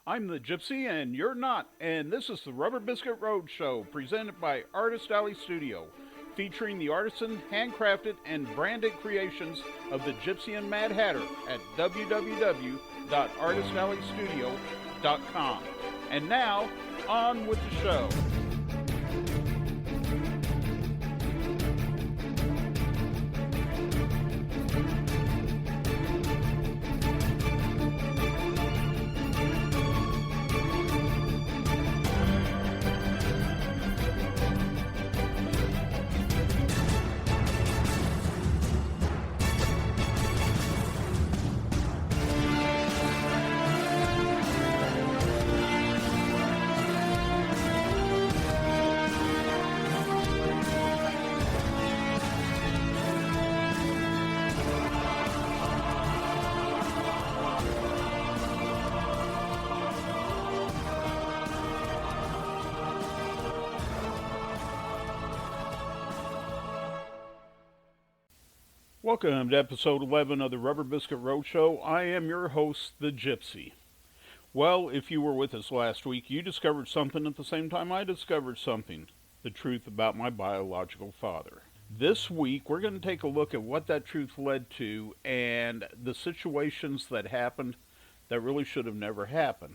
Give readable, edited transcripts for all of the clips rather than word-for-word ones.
I'm the Gypsy and you're not, and this is the Rubber Biscuit Roadshow presented by Artist Alley Studio, featuring the artisan, handcrafted, and branded creations of the Gypsy and Mad Hatter at www.artistalleystudio.com. And now, on with the show. Welcome to episode 11 of the Rubber Biscuit Roadshow. I am your host, the Gypsy. Well, if you were with us last week, you discovered something at the same time I discovered something. The truth about my biological father. This week, we're going to take a look at what that truth led to and the situations that happened that really should have never happened.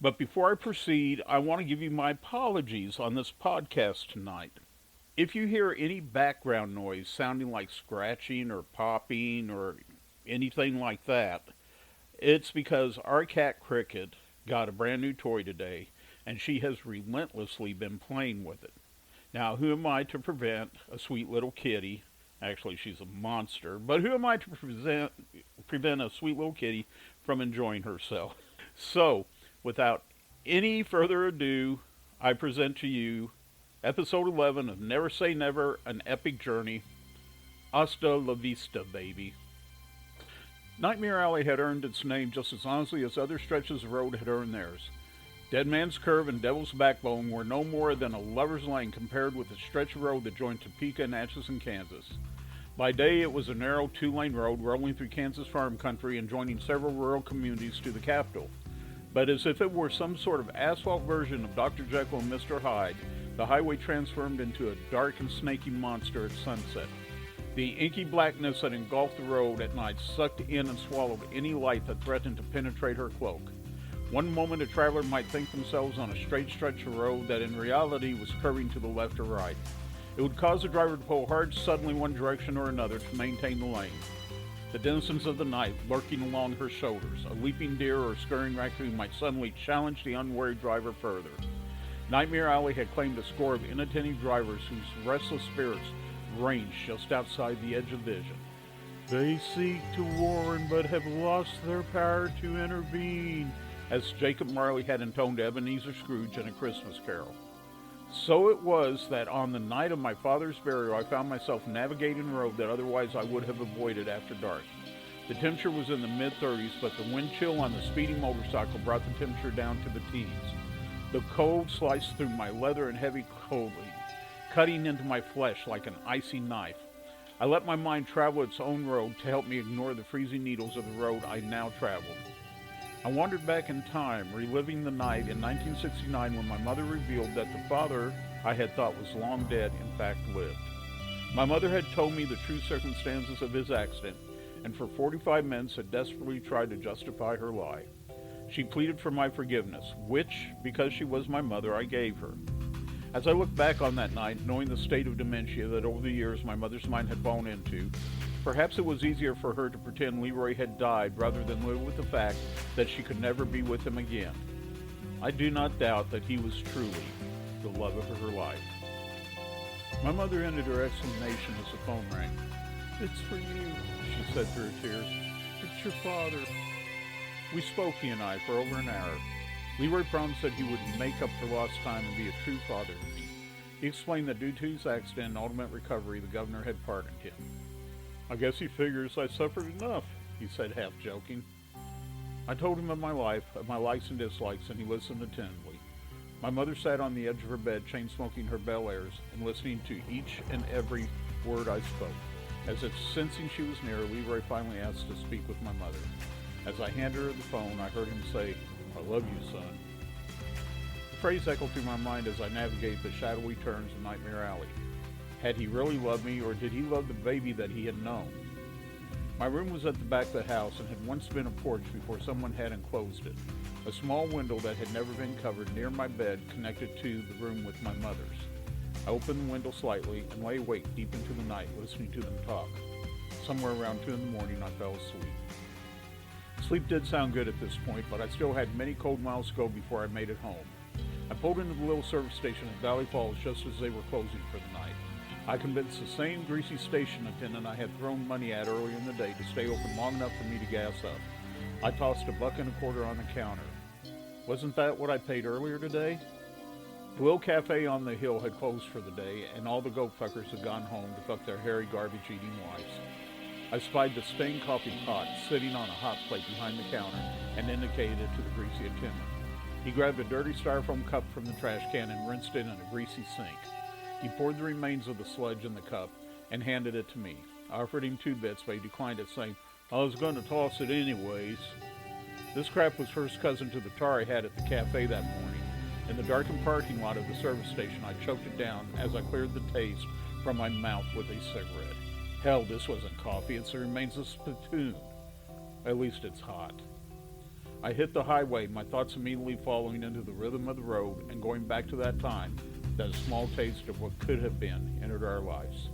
But before I proceed, I want to give you my apologies on this podcast tonight. If you hear any background noise sounding like scratching or popping or anything like that, it's because our cat Cricket got a brand new toy today, and she has relentlessly been playing with it. Now, who am I to prevent a sweet little kitty? Actually, she's a monster, but who am I to prevent a sweet little kitty from enjoying herself? So, without any further ado, I present to you Episode 11 of Never Say Never, An Epic Journey. Hasta la Vista, baby. Nightmare Alley had earned its name just as honestly as other stretches of road had earned theirs. Dead Man's Curve and Devil's Backbone were no more than a lover's lane compared with the stretch of road that joined Topeka and Atchison, Kansas. By day, it was a narrow two-lane road rolling through Kansas farm country and joining several rural communities to the capital. But as if it were some sort of asphalt version of Dr. Jekyll and Mr. Hyde, the highway transformed into a dark and snaky monster at sunset. The inky blackness that engulfed the road at night sucked in and swallowed any light that threatened to penetrate her cloak. One moment a traveler might think themselves on a straight stretch of road that in reality was curving to the left or right. It would cause the driver to pull hard suddenly one direction or another to maintain the lane. The denizens of the night lurking along her shoulders, a leaping deer or a scurrying raccoon might suddenly challenge the unwary driver further. Nightmare Alley had claimed a score of inattentive drivers whose restless spirits ranged just outside the edge of vision. They seek to warn but have lost their power to intervene, as Jacob Marley had intoned to Ebenezer Scrooge in A Christmas Carol. So it was that on the night of my father's burial, I found myself navigating a road that otherwise I would have avoided after dark. The temperature was in the mid-30s, but the wind chill on the speeding motorcycle brought the temperature down to the teens. The cold sliced through my leather and heavy clothing, cutting into my flesh like an icy knife. I let my mind travel its own road to help me ignore the freezing needles of the road I now traveled. I wandered back in time, reliving the night in 1969 when my mother revealed that the father I had thought was long dead, in fact lived. My mother had told me the true circumstances of his accident, and for 45 minutes had desperately tried to justify her lie. She pleaded for my forgiveness, which, because she was my mother, I gave her. As I look back on that night, knowing the state of dementia that over the years my mother's mind had fallen into, perhaps it was easier for her to pretend Lee Roy had died rather than live with the fact that she could never be with him again. I do not doubt that he was truly the love of her life. My mother ended her explanation as the phone rang. "It's for you," she said through her tears. "It's your father." We spoke, he and I, for over an hour. Leroy promised that he would make up for lost time and be a true father to me. He explained that due to his accident and ultimate recovery, the governor had pardoned him. "I guess he figures I suffered enough," he said, half joking. I told him of my life, of my likes and dislikes, and he listened attentively. My mother sat on the edge of her bed, chain-smoking her Bel Airs, and listening to each and every word I spoke. As if sensing she was near, Leroy finally asked to speak with my mother. As I handed her the phone, I heard him say, I love you, son. The phrase echoed through my mind as I navigated the shadowy turns of Nightmare Alley. Had he really loved me, or did he love the baby that he had known? My room was at the back of the house and had once been a porch before someone had enclosed it. A small window that had never been covered near my bed connected to the room with my mother's. I opened the window slightly and lay awake deep into the night listening to them talk. Somewhere around 2 in the morning I fell asleep. Sleep did sound good at this point, but I still had many cold miles to go before I made it home. I pulled into the little service station at Valley Falls just as they were closing for the night. I convinced the same greasy station attendant I had thrown money at earlier in the day to stay open long enough for me to gas up. I tossed $1.25 on the counter. Wasn't that what I paid earlier today? The little cafe on the hill had closed for the day, and all the goat fuckers had gone home to fuck their hairy, garbage-eating wives. I spied the stained coffee pot sitting on a hot plate behind the counter and indicated it to the greasy attendant. He grabbed a dirty styrofoam cup from the trash can and rinsed it in a greasy sink. He poured the remains of the sludge in the cup and handed it to me. I offered him 2 bits, but he declined it, saying, I was going to toss it anyways. This crap was first cousin to the tar I had at the cafe that morning. In the darkened parking lot of the service station, I choked it down as I cleared the taste from my mouth with a cigarette. Hell, this wasn't coffee, it's the remains of spittoon. At least it's hot. I hit the highway, my thoughts immediately following into the rhythm of the road and going back to that time that a small taste of what could have been entered our lives.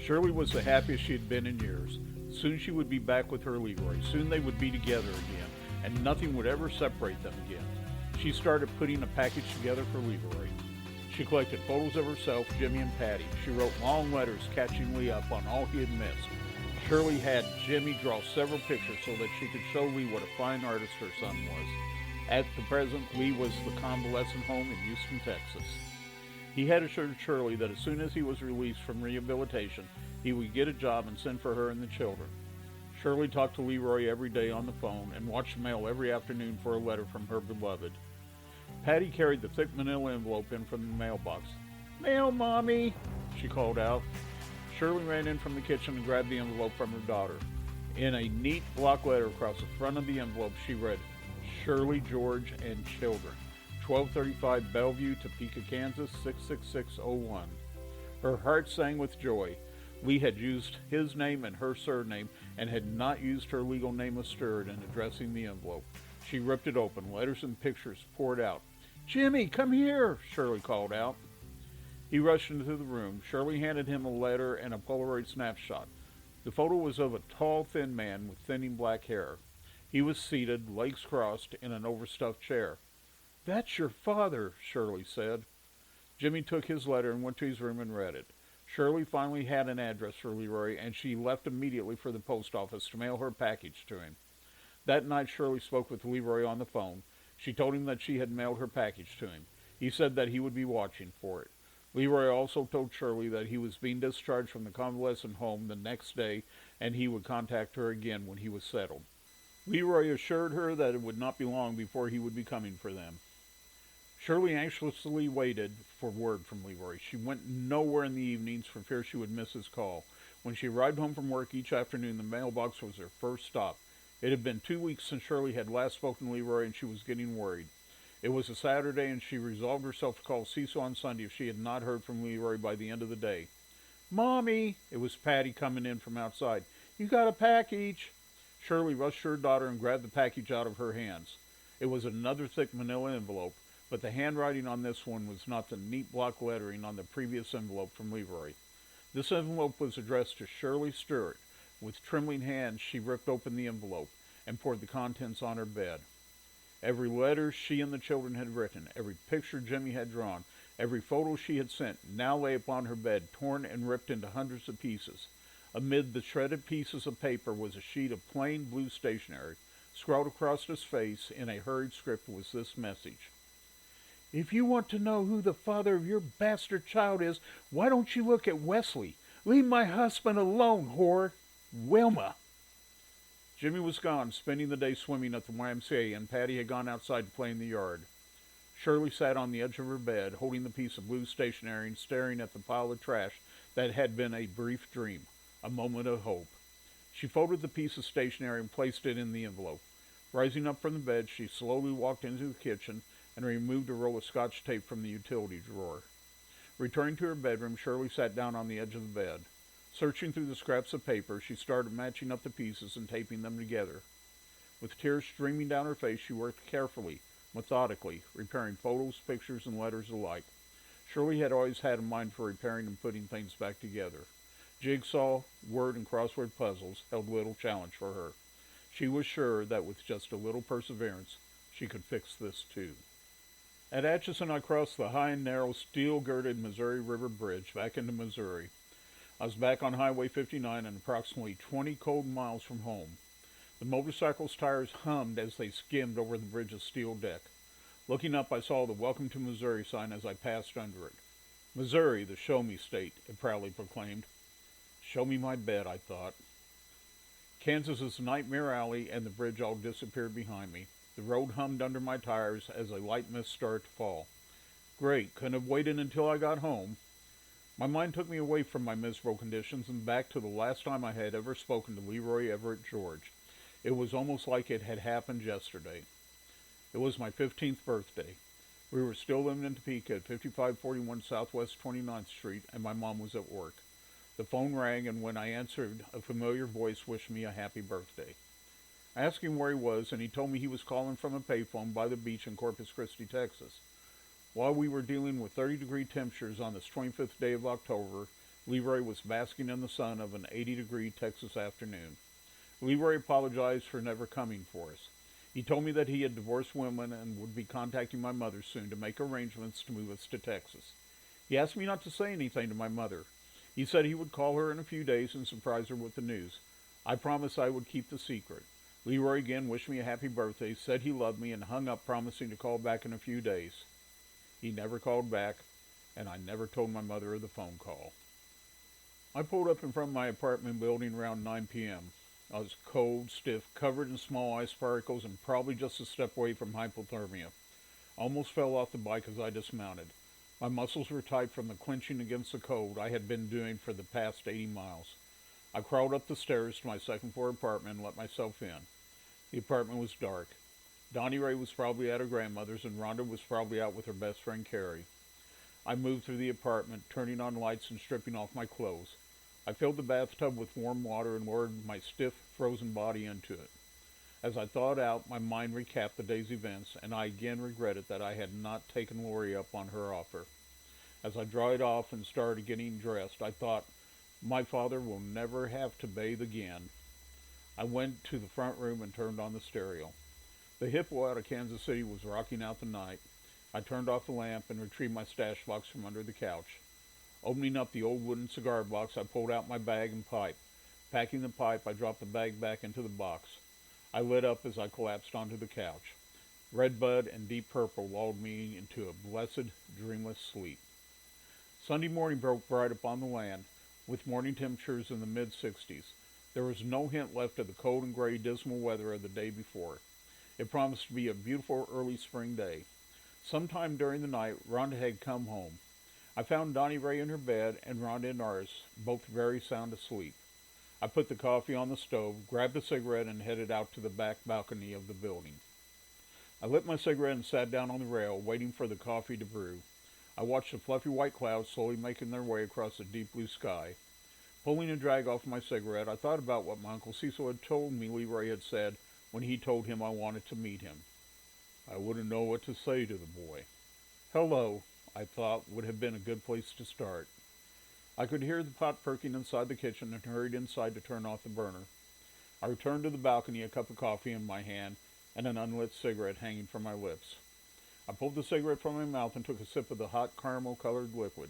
Shirley was the happiest she had been in years. Soon she would be back with her Leroy. Soon they would be together again, and nothing would ever separate them again. She started putting a package together for Leroy. She collected photos of herself, Jimmy, and Patty. She wrote long letters catching Lee up on all he had missed. Shirley had Jimmy draw several pictures so that she could show Lee what a fine artist her son was. At the present, Lee was the convalescent home in Houston, Texas. He had assured Shirley that as soon as he was released from rehabilitation, he would get a job and send for her and the children. Shirley talked to Leroy every day on the phone and watched mail every afternoon for a letter from her beloved. Patty carried the thick manila envelope in from the mailbox. Mail, Mommy, she called out. Shirley ran in from the kitchen and grabbed the envelope from her daughter. In a neat block letter across the front of the envelope, she read, Shirley, George, and children. 1235 Bellevue, Topeka, Kansas, 66601. Her heart sang with joy. Lee had used his name and her surname and had not used her legal name of Stewart in addressing the envelope. She ripped it open. Letters and pictures poured out. Jimmy, come here, Shirley called out. He rushed into the room. Shirley handed him a letter and a Polaroid snapshot. The photo was of a tall, thin man with thinning black hair. He was seated, legs crossed, in an overstuffed chair. That's your father, Shirley said. Jimmy took his letter and went to his room and read it. Shirley finally had an address for Leroy, and she left immediately for the post office to mail her package to him. That night, Shirley spoke with Leroy on the phone. She told him that she had mailed her package to him. He said that he would be watching for it. Leroy also told Shirley that he was being discharged from the convalescent home the next day, and he would contact her again when he was settled. Leroy assured her that it would not be long before he would be coming for them. Shirley anxiously waited for word from Leroy. She went nowhere in the evenings for fear she would miss his call. When she arrived home from work each afternoon, the mailbox was her first stop. It had been 2 weeks since Shirley had last spoken to Leroy, and she was getting worried. It was a Saturday, and she resolved herself to call Cecil on Sunday if she had not heard from Leroy by the end of the day. Mommy! It was Patty coming in from outside. You got a package! Shirley rushed to her daughter and grabbed the package out of her hands. It was another thick manila envelope, but the handwriting on this one was not the neat block lettering on the previous envelope from Leroy. This envelope was addressed to Shirley Stewart. With trembling hands, she ripped open the envelope and poured the contents on her bed. Every letter she and the children had written, every picture Jimmy had drawn, every photo she had sent, now lay upon her bed, torn and ripped into hundreds of pieces. Amid the shredded pieces of paper was a sheet of plain blue stationery. Scrawled across his face in a hurried script was this message. If you want to know who the father of your bastard child is, why don't you look at Wesley? Leave my husband alone, whore. Wilma. Jimmy was gone, spending the day swimming at the YMCA, and Patty had gone outside to play in the yard. Shirley sat on the edge of her bed, holding the piece of blue stationery and staring at the pile of trash that had been a brief dream, a moment of hope. She folded the piece of stationery and placed it in the envelope. Rising up from the bed, she slowly walked into the kitchen and removed a roll of Scotch tape from the utility drawer. Returning to her bedroom, Shirley sat down on the edge of the bed. Searching through the scraps of paper, she started matching up the pieces and taping them together. With tears streaming down her face, she worked carefully, methodically, repairing photos, pictures, and letters alike. Shirley had always had a mind for repairing and putting things back together. Jigsaw, word, and crossword puzzles held little challenge for her. She was sure that with just a little perseverance, she could fix this too. At Atchison, I crossed the high and narrow, steel-girded Missouri River Bridge back into Missouri. I was back on Highway 59 and approximately 20 cold miles from home. The motorcycle's tires hummed as they skimmed over the bridge's steel deck. Looking up, I saw the Welcome to Missouri sign as I passed under it. Missouri, the show-me state, it proudly proclaimed. Show me my bed, I thought. Kansas's Nightmare Alley and the bridge all disappeared behind me. The road hummed under my tires as a light mist started to fall. Great, couldn't have waited until I got home. My mind took me away from my miserable conditions and back to the last time I had ever spoken to Lee Roy Everett George. It was almost like it had happened yesterday. It was my 15th birthday. We were still living in Topeka at 5541 Southwest 29th Street, and my mom was at work. The phone rang, and when I answered, a familiar voice wished me a happy birthday. I asked him where he was, and he told me he was calling from a payphone by the beach in Corpus Christi, Texas. While we were dealing with 30-degree temperatures on this 25th day of October, Leroy was basking in the sun of an 80-degree Texas afternoon. Leroy apologized for never coming for us. He told me that he had divorced women and would be contacting my mother soon to make arrangements to move us to Texas. He asked me not to say anything to my mother. He said he would call her in a few days and surprise her with the news. I promised I would keep the secret. Leroy again wished me a happy birthday, said he loved me, and hung up promising to call back in a few days. He never called back, and I never told my mother of the phone call. I pulled up in front of my apartment building around 9 p.m. I was cold, stiff, covered in small ice particles, and probably just a step away from hypothermia. I almost fell off the bike as I dismounted. My muscles were tight from the clenching against the cold I had been doing for the past 80 miles. I crawled up the stairs to my second-floor apartment and let myself in. The apartment was dark. Donnie Ray was probably at her grandmother's, and Rhonda was probably out with her best friend Carrie. I moved through the apartment, turning on lights and stripping off my clothes. I filled the bathtub with warm water and lowered my stiff, frozen body into it. As I thawed out, my mind recapped the day's events, and I again regretted that I had not taken Lori up on her offer. As I dried off and started getting dressed, I thought, my father will never have to bathe again. I went to the front room and turned on the stereo. The hippo out of Kansas City was rocking out the night. I turned off the lamp and retrieved my stash box from under the couch. Opening up the old wooden cigar box, I pulled out my bag and pipe. Packing the pipe, I dropped the bag back into the box. I lit up as I collapsed onto the couch. Red bud and deep purple lulled me into a blessed, dreamless sleep. Sunday morning broke bright upon the land, with morning temperatures in the mid-60s. There was no hint left of the cold and gray, dismal weather of the day before. It promised to be a beautiful early spring day. Sometime during the night, Rhonda had come home. I found Donnie Ray in her bed and Rhonda in ours, both very sound asleep. I put the coffee on the stove, grabbed a cigarette, and headed out to the back balcony of the building. I lit my cigarette and sat down on the rail, waiting for the coffee to brew. I watched the fluffy white clouds slowly making their way across the deep blue sky. Pulling a drag off my cigarette, I thought about what my Uncle Cecil had told me Leroy had said when he told him I wanted to meet him. I wouldn't know what to say to the boy. Hello, I thought, would have been a good place to start. I could hear the pot perking inside the kitchen and hurried inside to turn off the burner. I returned to the balcony, a cup of coffee in my hand and an unlit cigarette hanging from my lips. I pulled the cigarette from my mouth and took a sip of the hot caramel-colored liquid.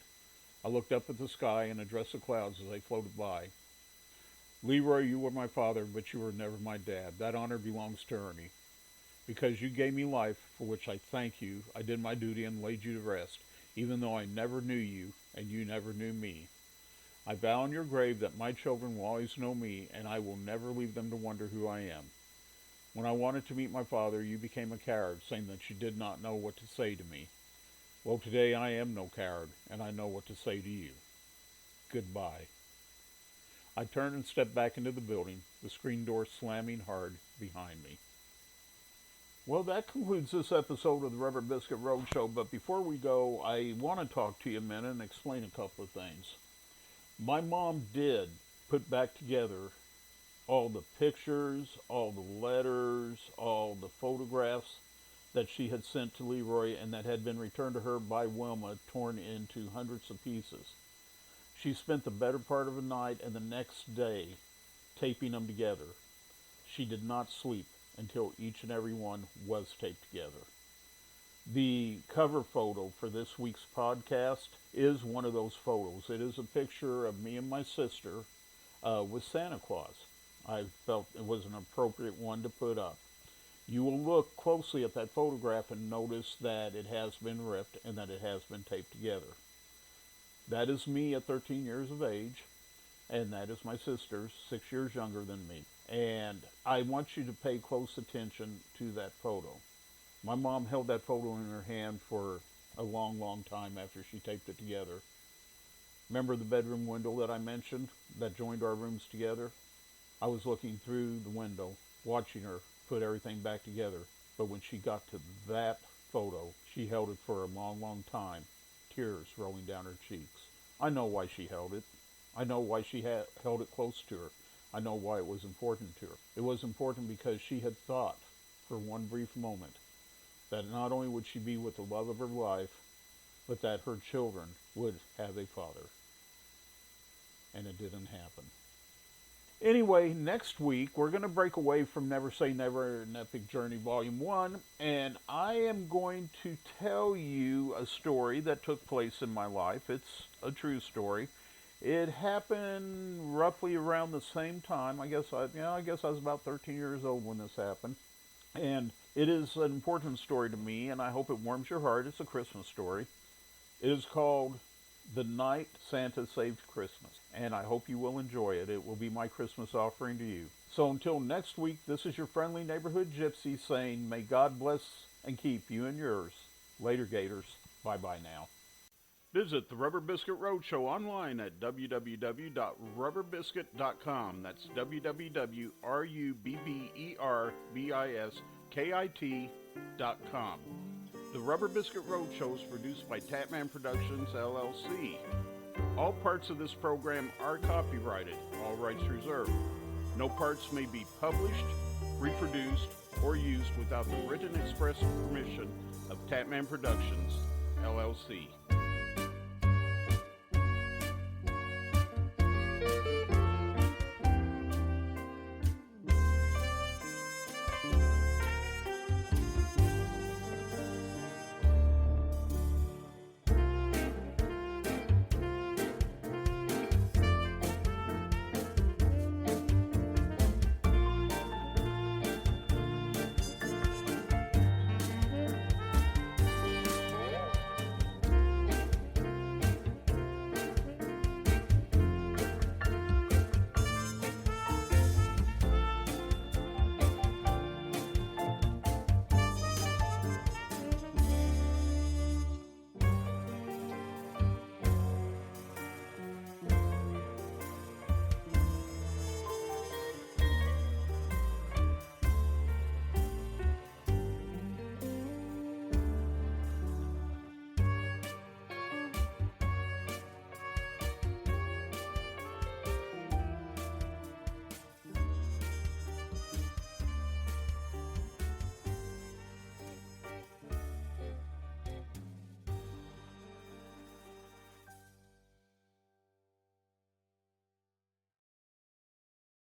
I looked up at the sky and addressed the clouds as they floated by. Leroy, you were my father, but you were never my dad. That honor belongs to Ernie. Because you gave me life, for which I thank you, I did my duty and laid you to rest, even though I never knew you, and you never knew me. I vow on your grave that my children will always know me, and I will never leave them to wonder who I am. When I wanted to meet my father, you became a coward, saying that you did not know what to say to me. Well, today I am no coward, and I know what to say to you. Goodbye. I turned and stepped back into the building, the screen door slamming hard behind me. Well, that concludes this episode of the Rubber Biscuit Roadshow. But before we go, I want to talk to you a minute and explain a couple of things. My mom did put back together all the pictures, all the letters, all the photographs that she had sent to Lee Roy and that had been returned to her by Wilma, torn into hundreds of pieces. She spent the better part of the night and the next day taping them together. She did not sleep until each and every one was taped together. The cover photo for this week's podcast is one of those photos. It is a picture of me and my sister with Santa Claus. I felt it was an appropriate one to put up. You will look closely at that photograph and notice that it has been ripped and that it has been taped together. That is me at 13 years of age, and that is my sister, 6 years younger than me. And I want you to pay close attention to that photo. My mom held that photo in her hand for a long, long time after she taped it together. Remember the bedroom window that I mentioned that joined our rooms together? I was looking through the window, watching her put everything back together. But when she got to that photo, she held it for a long, long time, tears rolling down her cheeks. I know why she held it. I know why she held it close to her. I know why it was important to her. It was important because she had thought for one brief moment that not only would she be with the love of her life, but that her children would have a father. And it didn't happen. Anyway, next week we're going to break away from Never Say Never, an Epic Journey Volume 1, and I am going to tell you a story that took place in my life. It's a true story. It happened roughly around the same time. I guess I was about 13 years old when this happened. And it is an important story to me, and I hope it warms your heart. It's a Christmas story. It is called The Night Santa Saved Christmas, and I hope you will enjoy it. It will be my Christmas offering to you. So until next week, this is your friendly neighborhood gypsy saying, may God bless and keep you and yours. Later, Gators. Bye-bye now. Visit the Rubber Biscuit Roadshow online at www.rubberbiscuit.com. That's www.rubberbiskit.com. The Rubber Biscuit Roadshow is produced by Tapman Productions, LLC. All parts of this program are copyrighted, all rights reserved. No parts may be published, reproduced, or used without the written express permission of Tapman Productions, LLC.